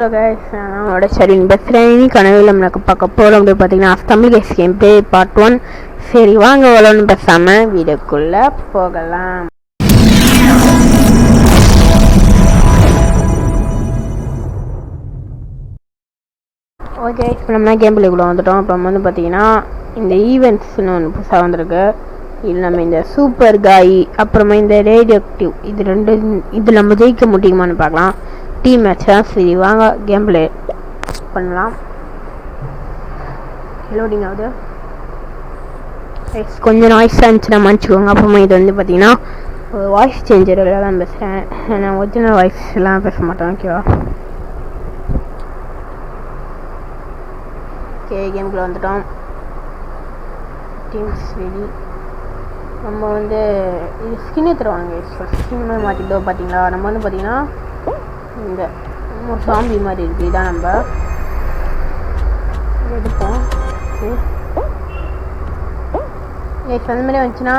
Hello guys, நான் ஷரின் பேசுகிறேன். கனவில் நம்மளுக்கு பார்க்க போகிறோம் அப்படி பார்த்தீங்கன்னா தமிழ் கேஸ் கேம் ப்ளே பார்ட் 1. சரி வாங்க வளன்னு பேசாமல் வீடியோக்குள்ளே போகலாம். ஓகே, இப்போ நம்ம கேம் பிள்ளைக்குள்ளே வந்துட்டோம். அப்புறம் வந்து பார்த்தீங்கன்னா இந்த ஈவெண்ட்ஸ்னு ஒன்று புதுசாக வந்திருக்கு. இது நம்ம இந்த சூப்பர் காய் அப்புறமா இந்த ரேடியோ ஆக்டிவ் இது நம்ம ஜெயிக்க முடியுமான்னு பார்க்கலாம். டீம் மேட்ச் தான். சரி வாங்க கேம் பிளே பண்ணலாம். லோடிங் ஆகுது. கொஞ்சம் நாய்ஸாக இருந்துச்சுன்னா மன்னிச்சுக்கோங்க. அப்புறமா இது வந்து பார்த்தீங்கன்னா வாய்ஸ் சேஞ்சர் தான் பேசுகிறேன். நான் ஒரிஜினல் வாய்ஸ் எல்லாம் பேச மாட்டேன். ஓகேவா? ஓகே, கேமுக்குள்ளே வந்துட்டோம். Teams ready. நம்ம வந்து இது ஸ்கின் தருவாங்க. ஸ்கின் மாதிரி மாற்றிட்டோம். பார்த்தீங்களா, நம்ம வந்து பார்த்தீங்கன்னா இந்த ஒரு சாம்பி மாதிரி இருக்குது. இதான் நம்ம எடுப்போம். அந்த மாதிரி வந்துச்சுன்னா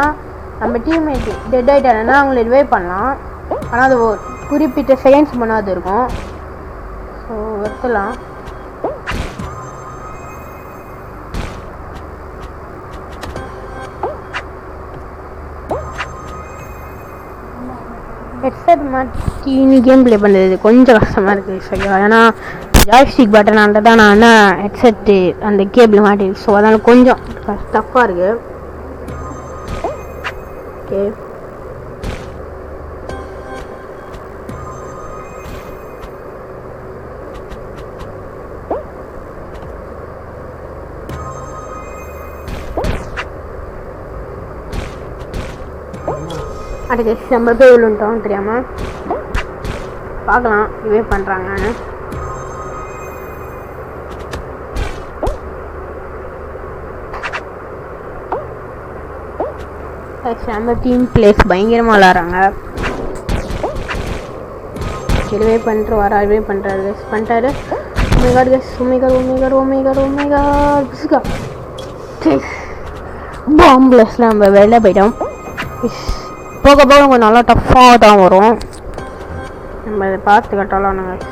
நம்ம டீம்மேட் டெட் ஆகிட்டாங்கன்னா அவங்கள ரிவைவ் பண்ணலாம். ஆனால் அது ஒரு குறிப்பிட்ட செகண்ட்ஸ் பண்ணாது இருக்கும். ஸோ எடுத்துலாம். ஹெட்செட் மாட்டி கேம் ப்ளே பண்ணுறது கொஞ்சம் கஷ்டமாக இருக்குது. சரியா? ஏன்னா ஜாய்ஸ்டிக் பட்டன் அந்த தான் நான் ஹெட்செட்டு அந்த கேபிள் மாட்டிருக்கு. ஸோ அதனால் கொஞ்சம் டஃப்பாக இருக்குது. ஓகே, அதுக்கு நம்ம போய் விழுந்துட்டோம் தெரியாமல். பார்க்கலாம் இவே பண்ணுறாங்கன்னு. நம்ம டீம் பிளேஸ் பயங்கரமாக விளாட்றாங்க. இதுவே பண்ணிட்டு வரா, இதுவே பண்ணுறாரு கெஸ் பண்ணிட்டாரு. ஒமேகார் கெஸ் ஒமேகார் ஒமேகார் ஒமேகார் ஒமேகார் பிசுக்கா பாம்பிளஸில் நம்ம வெளில போயிட்டோம். போக போக கொஞ்சம் நல்லா டஃப்பாக தான் வரும். நம்ம இதை பார்த்து கட்டாலாம். நாங்கள்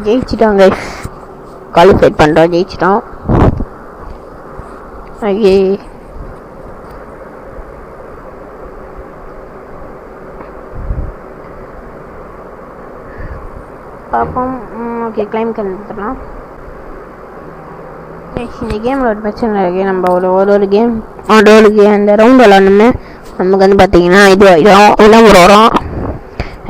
ஜெயிச்சிட்டோம் கைஸ். குவாலிஃபைட் பண்ணுறோம், ஜெயிச்சிட்டோம். ஐயே, பார்ப்போம். ஓகே, கிளைம் கண்டுலாம். இந்த கேமில் ஒரு பிரச்சனை இருக்குது. நம்ம ஒரு கேம் அந்த ரவுண்ட் விளாடணுமே நமக்கு வந்து பார்த்தீங்கன்னா இது எல்லாம் வரும்.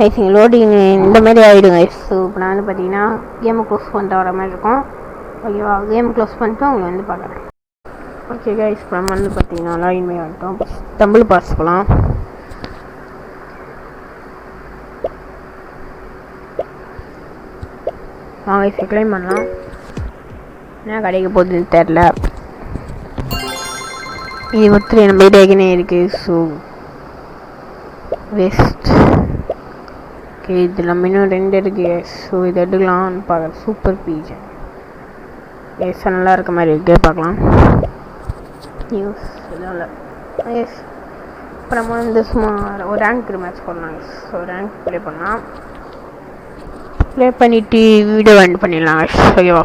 ஐசிங் லோடிங் இந்த மாதிரி ஆகிடுங்க. ஸோ இப்போ நான் வந்து பார்த்தீங்கன்னா கேமை க்ளோஸ் பண்ணிட்டு வர மாதிரி இருக்கும். ஓகேவா? கேம் க்ளோஸ் பண்ணிட்டு அவங்க வந்து பார்க்குறேன். ஓகே கைஸ், இப்போ நம்ம வந்து பார்த்தீங்கன்னா லாகின் பண்ணி வந்துட்டோம். தமிழ் பாஸ் போகலாம். வாங்க இப்போ கிளைம் பண்ணலாம். என்ன கிடைக்க போகுதுன்னு தெரில. இது ஒருத்தர் நம்ம டேக்கினே இருக்குது. So waste. ஓகே, இதில் நம்ம இன்னும் 2 இருக்குது. ஸோ இதை எடுக்கலாம்னு பார்க்குறேன். சூப்பர் பீஜ் எஸ் நல்லா இருக்க மாதிரி இருக்குது. பார்க்கலாம். நியூஸ் இதனால் எஸ். இப்போ நம்ம வந்து சும்மா ஒரு ரேங்க் மேட்ச் பண்ணலாம். ஸோ ரேங்க் ப்ளே பண்ணலாம். ப்ளே பண்ணிவிட்டு வீடியோ எண்ட் பண்ணிடலாம். ஓகேவா?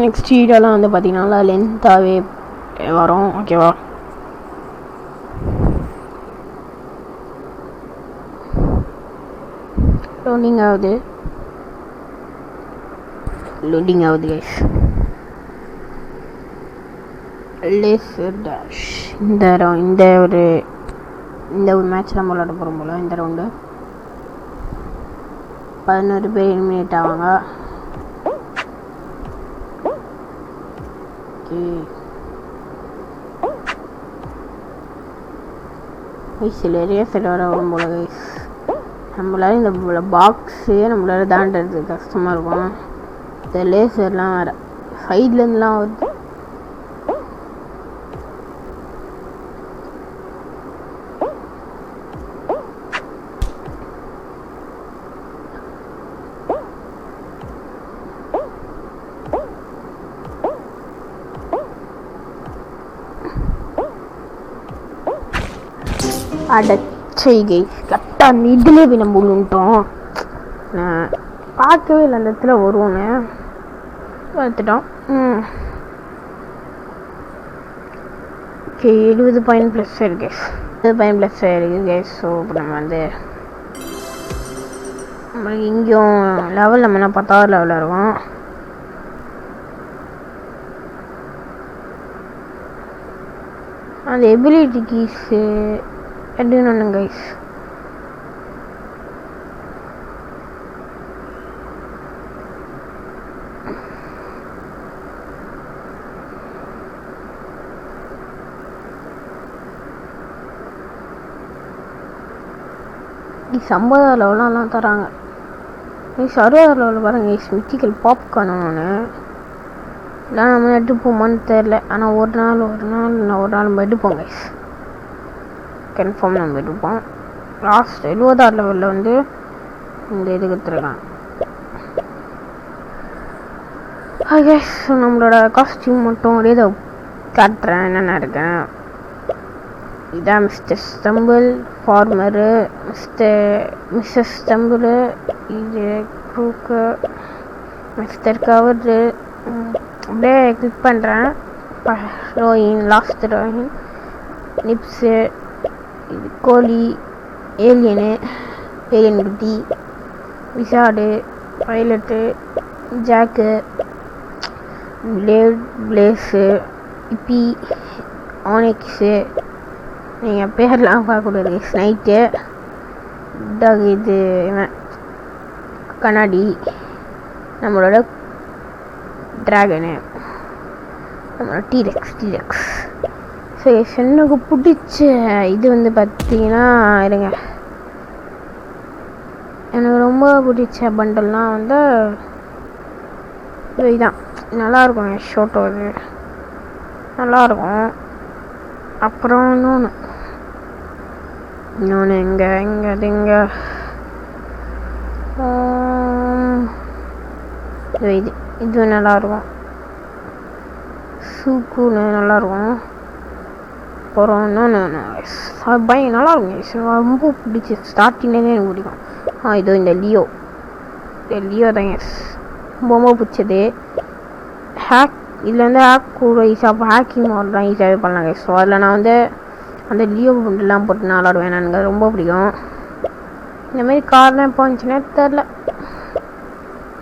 நெக்ஸ்ட் வீடியோலாம் வந்து பார்த்தீங்கன்னா லென்த்தாகவே வரும். ஓகேவா? லோடிங் ஆகுது கைஸ். லேசர் டேஷ் இந்த ஒரு மேட்ச் நம்ம விளாட போகிறோம் போல். இந்த ரவுண்டு 11 பேர் எலிமினேட் ஆவாங்க. சில ரேசர் வர வரும் போல கைஸ். நம்மளால இந்த பாக்ஸே நம்மளால தாண்டது கஷ்டமாக இருக்கும். இந்த லேசர்லாம் வேறு சைட்லேருந்துலாம் வருது. அடச்சை கைஸ், கரெக்டாக அந்த இதுலேயே போய் நம்ம விழுந்துட்டோம். நான் பார்க்கவே இல்லை அந்த இடத்துல வருவோன்னு பார்த்துட்டோம். ஓகே, 70 பாயிண்ட் ப்ளஸ் இருக்கு கேஸ், 20 பாயிண்ட் ப்ளஸ் இருக்குது கேஸ். ஸோ இப்போ நம்ம வந்து நம்மளுக்கு இங்கேயும் லெவல் நம்ம என்ன 10வது லெவலில் இருக்கும். அந்த எபிலிட்டி கீஸு எடுக்கணும் கைஸ். கைஸ் 50வது லெவலாம் தராங்க கைஸ். 60வது லெவலில் பாருங்க கைஸ், மித்திக்கல் பாப்கார்ன் ஒன்று இல்லை நம்ம எடுப்போமான்னு தெரில. ஆனால் ஒரு நாள் நம்ம எடுப்போம் கைஸ், கன்ஃபார்ம் நம்ம எடுப்போம். லாஸ்ட் 70வது லெவலில் வந்து இந்த இது கொடுத்துருக்காங்க. கைஸ் நம்மளோட காஸ்டியூம் மட்டும் ஒரே இதை காட்டுறேன் என்னென்ன இருக்கேன். இதான் mister Stumble farmer, Mrs Stumble, இது க்ரூக்கு, மிஸ்டர் கவரு. அப்படியே கிளிக் பண்ணுறேன். ரோயின், லாஸ்ட் ரோயின், நிப்ஸு, இது கோழி, ஏலியன் குட்டி, விசாடு, பைலட்டு, ஜாக்கு, பிளேஸு, இப்பி, ஆனிக்ஸு. நீங்கள் பேர்லாம் பார்க்கக்கூடாது. ஸ்னைட்டு, டாக், இது இவன் கண்ணாடி, நம்மளோட ட்ராகனு, நம்மளோட டீரெக்ஸ். சரி, எனக்கு பிடிச்ச இது வந்து பார்த்தீங்கன்னா இருங்க, எனக்கு ரொம்ப பிடிச்ச பண்டல்னால் வந்து இதுதான். நல்லாயிருக்கும் ஷோட்டோ, இது நல்லாயிருக்கும். அப்புறம் இன்னொன்று எங்கே இது நல்லாயிருக்கும். சூக்குன்னு நல்லாயிருக்கும். அப்புறம் இன்னொன்று பயம் நல்லாயிருக்கும், ரொம்ப பிடிச்சி. ஸ்டார்டிங்லேயே எனக்கு பிடிக்கும். இதோ இந்த லியோ தான் ரொம்ப பிடிச்சது. இதில் வந்து ஹேக் கூட ஈஸியாக, அப்போ ஹேக்கிங் மோட்லாம் ஈஸியாகவே பண்ணலாங்க. ஸோ அதில் நான் வந்து அந்த லியோ பண்டெல்லாம் போட்டு நான் விளாடுவேன். எனக்கு ரொம்ப பிடிக்கும். இந்தமாரி கார்லாம் எப்போ வந்துச்சுன்னா தெரில.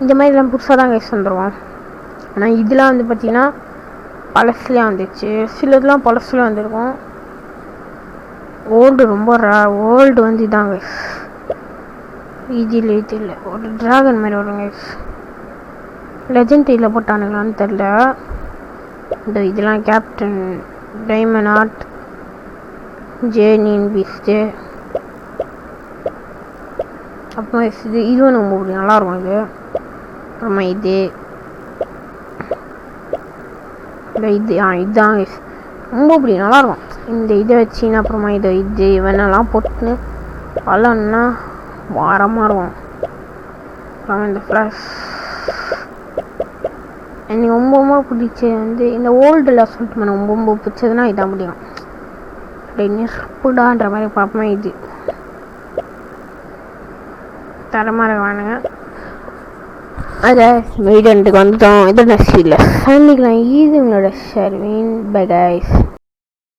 இந்த மாதிரிலாம் புதுசாக தான் கைஸ் வந்துடுவோம். ஆனால் இதெல்லாம் வந்து பார்த்திங்கன்னா பழசுலேயே வந்துச்சு. சிலதுலாம் பழசுலேயே வந்துருக்கும். ஓல்டு ரொம்ப ஓல்டு வந்து இதாங்க கைஸ். இது இல்லை ஒரு ட்ராகன் மாதிரி வரும் கைஸ். லெஜெண்டரியில் போட்டானுங்களான்னு தெரில. இந்த இதெல்லாம் கேப்டன் டைமண்ட் ஆர்ட், ஜேனின் பீஸ்ட்டு. அப்புறமா இதுவும் ரொம்ப பிடிக்கும், நல்லாயிருக்கும் இது. அப்புறமா இதுதான் ரொம்ப பிடிக்கும், நல்லாயிருக்கும். இந்த இதை வச்சின்னா அப்புறமா இது இவனெல்லாம் போட்டுன்னு பழம்னா வாரமாக இருக்கும். அப்புறமா இந்த ஃப்ளாஷ் எனக்கு ரொம்ப பிடிச்சது வந்து இந்த ஓல்டில் சொல்லிட்டு எனக்கு ரொம்ப பிடிச்சதுன்னா இதான் பிடிக்கும். அப்படியே நெருப்புடான்ற மாதிரி பார்ப்போமா. இது தரமாக இருக்குவானுங்க. அதை வீடியோக்கு வந்துட்டோம். இதோட நெக்ஸ்ட் வீடியோவில் சந்திக்கலாம். இது உங்களோட ஷர்வின். Bye guys.